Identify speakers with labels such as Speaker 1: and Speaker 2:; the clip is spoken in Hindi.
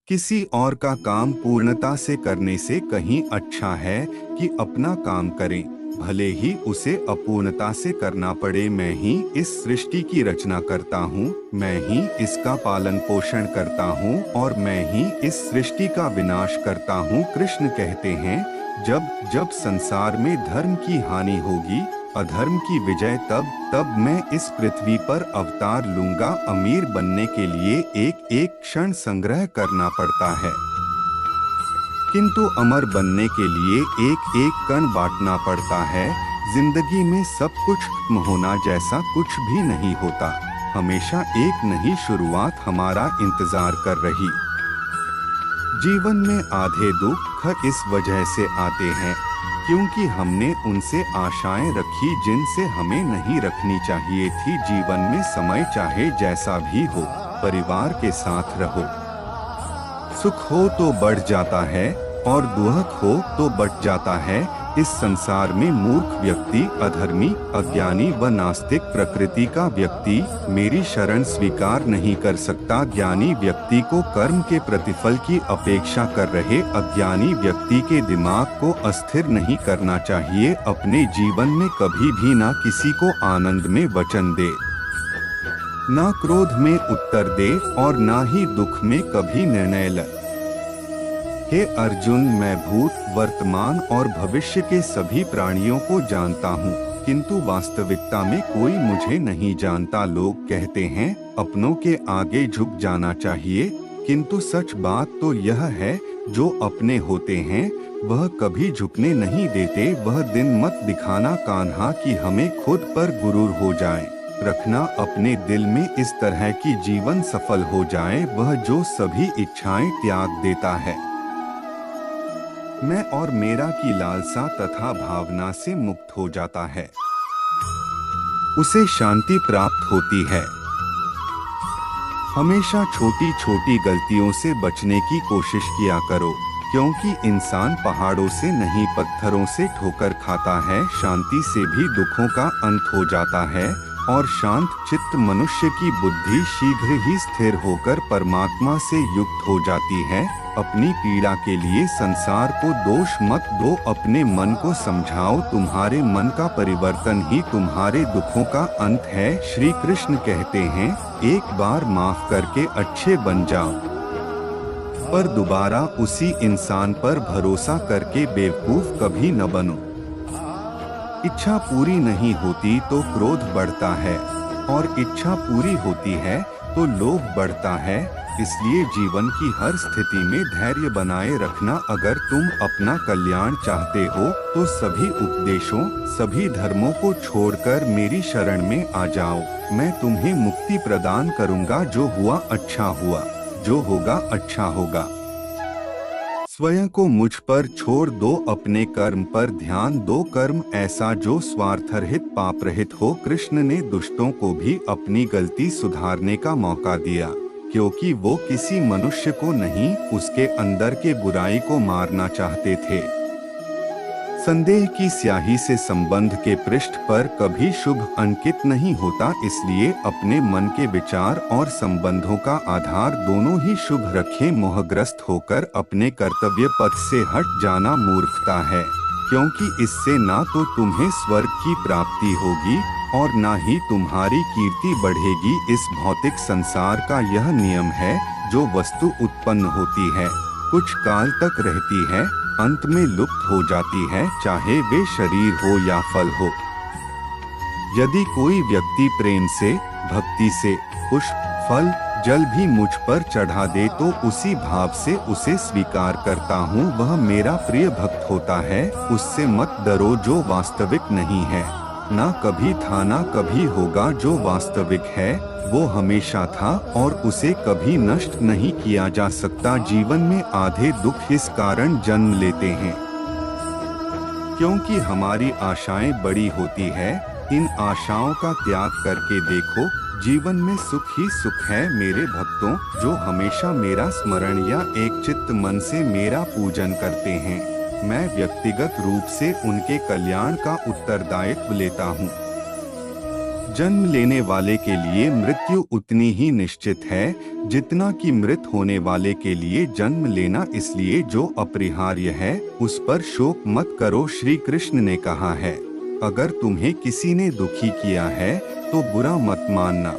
Speaker 1: किसी और का काम पूर्णता से करने से कहीं अच्छा है कि अपना काम करें, भले ही उसे अपूर्णता से करना पड़े। मैं ही इस सृष्टि की रचना करता हूँ, मैं ही इसका पालन पोषण करता हूँ और मैं ही इस सृष्टि का विनाश करता हूँ। कृष्ण कहते हैं, जब जब संसार में धर्म की हानि होगी, अधर्म की विजय, तब तब मैं इस पृथ्वी पर अवतार लूंगा। अमीर बनने के लिए एक एक क्षण संग्रह करना पड़ता है, किंतु अमर बनने के लिए एक एक कण बांटना पड़ता है। जिंदगी में सब कुछ खत्म होना जैसा कुछ भी नहीं होता। हमेशा एक नई शुरुआत हमारा इंतजार कर रही। जीवन में आधे दुख इस वजह से आते हैं क्योंकि हमने उनसे आशाएं रखी जिनसे हमें नहीं रखनी चाहिए थी। जीवन में समय चाहे जैसा भी हो, परिवार के साथ रहो। सुख हो तो बढ़ जाता है और दुख हो तो बढ़ जाता है। इस संसार में मूर्ख व्यक्ति, अधर्मी, अज्ञानी व नास्तिक प्रकृति का व्यक्ति मेरी शरण स्वीकार नहीं कर सकता। ज्ञानी व्यक्ति को कर्म के प्रतिफल की अपेक्षा कर रहे अज्ञानी व्यक्ति के दिमाग को अस्थिर नहीं करना चाहिए। अपने जीवन में कभी भी ना किसी को आनंद में वचन दे, ना क्रोध में उत्तर दे और ना ही दुख में कभी निर्णय ले। हे अर्जुन, मैं भूत, वर्तमान और भविष्य के सभी प्राणियों को जानता हूँ, किंतु वास्तविकता में कोई मुझे नहीं जानता। लोग कहते हैं अपनों के आगे झुक जाना चाहिए, किंतु सच बात तो यह है, जो अपने होते हैं वह कभी झुकने नहीं देते। वह दिन मत दिखाना कान्हा कि हमें खुद पर गुरूर हो जाए। रखना अपने दिल में इस तरह की जीवन सफल हो जाए, वह जो सभी इच्छाएं त्याग देता है। मैं और मेरा की लालसा तथा भावना से मुक्त हो जाता है, उसे शांति प्राप्त होती है। हमेशा छोटी छोटी गलतियों से बचने की कोशिश किया करो, क्योंकि इंसान पहाड़ों से नहीं पत्थरों से ठोकर खाता है। शांति से भी दुखों का अंत हो जाता है और शांत चित्त मनुष्य की बुद्धि शीघ्र ही स्थिर होकर परमात्मा से युक्त हो जाती है। अपनी पीड़ा के लिए संसार को दोष मत दो, अपने मन को समझाओ। तुम्हारे मन का परिवर्तन ही तुम्हारे दुखों का अंत है। श्री कृष्ण कहते हैं, एक बार माफ करके अच्छे बन जाओ, पर दोबारा उसी इंसान पर भरोसा करके बेवकूफ कभी न बनो। इच्छा पूरी नहीं होती तो क्रोध बढ़ता है और इच्छा पूरी होती है तो लोभ बढ़ता है। इसलिए जीवन की हर स्थिति में धैर्य बनाए रखना। अगर तुम अपना कल्याण चाहते हो तो सभी उपदेशों, सभी धर्मों को छोड़कर मेरी शरण में आ जाओ। मैं तुम्हें मुक्ति प्रदान करूंगा। जो हुआ अच्छा हुआ, जो होगा अच्छा होगा। स्वयं को मुझ पर छोड़ दो, अपने कर्म पर ध्यान दो। कर्म ऐसा जो स्वार्थरहित पाप रहित हो। कृष्ण ने दुष्टों को भी अपनी गलती सुधारने का मौका दिया, क्योंकि वो किसी मनुष्य को नहीं, उसके अंदर के बुराई को मारना चाहते थे। संदेह की स्याही से संबंध के पृष्ठ पर कभी शुभ अंकित नहीं होता, इसलिए अपने मन के विचार और संबंधों का आधार दोनों ही शुभ रखें। मोहग्रस्त होकर अपने कर्तव्य पथ से हट जाना मूर्खता है, क्योंकि इससे ना तो तुम्हें स्वर्ग की प्राप्ति होगी और ना ही तुम्हारी कीर्ति बढ़ेगी। इस भौतिक संसार का यह नियम है, जो वस्तु उत्पन्न होती है, कुछ काल तक रहती है, अंत में लुप्त हो जाती है, चाहे वे शरीर हो या फल हो। यदि कोई व्यक्ति प्रेम से, भक्ति से पुष्प, फल, जल भी मुझ पर चढ़ा दे तो उसी भाव से उसे स्वीकार करता हूँ। वह मेरा प्रिय भक्त होता है। उससे मत डरो जो वास्तविक नहीं है, ना कभी था ना कभी होगा। जो वास्तविक है वो हमेशा था और उसे कभी नष्ट नहीं किया जा सकता। जीवन में आधे दुख इस कारण जन्म लेते हैं क्योंकि हमारी आशाएं बड़ी होती है। इन आशाओं का त्याग करके देखो, जीवन में सुख ही सुख है। मेरे भक्तों, जो हमेशा मेरा स्मरण या एक चित्त मन से मेरा पूजन करते हैं, मैं व्यक्तिगत रूप से उनके कल्याण का उत्तरदायित्व लेता हूँ। जन्म लेने वाले के लिए मृत्यु उतनी ही निश्चित है जितना कि मृत होने वाले के लिए जन्म लेना, इसलिए जो अपरिहार्य है उस पर शोक मत करो। श्री कृष्ण ने कहा है, अगर तुम्हें किसी ने दुखी किया है तो बुरा मत मानना।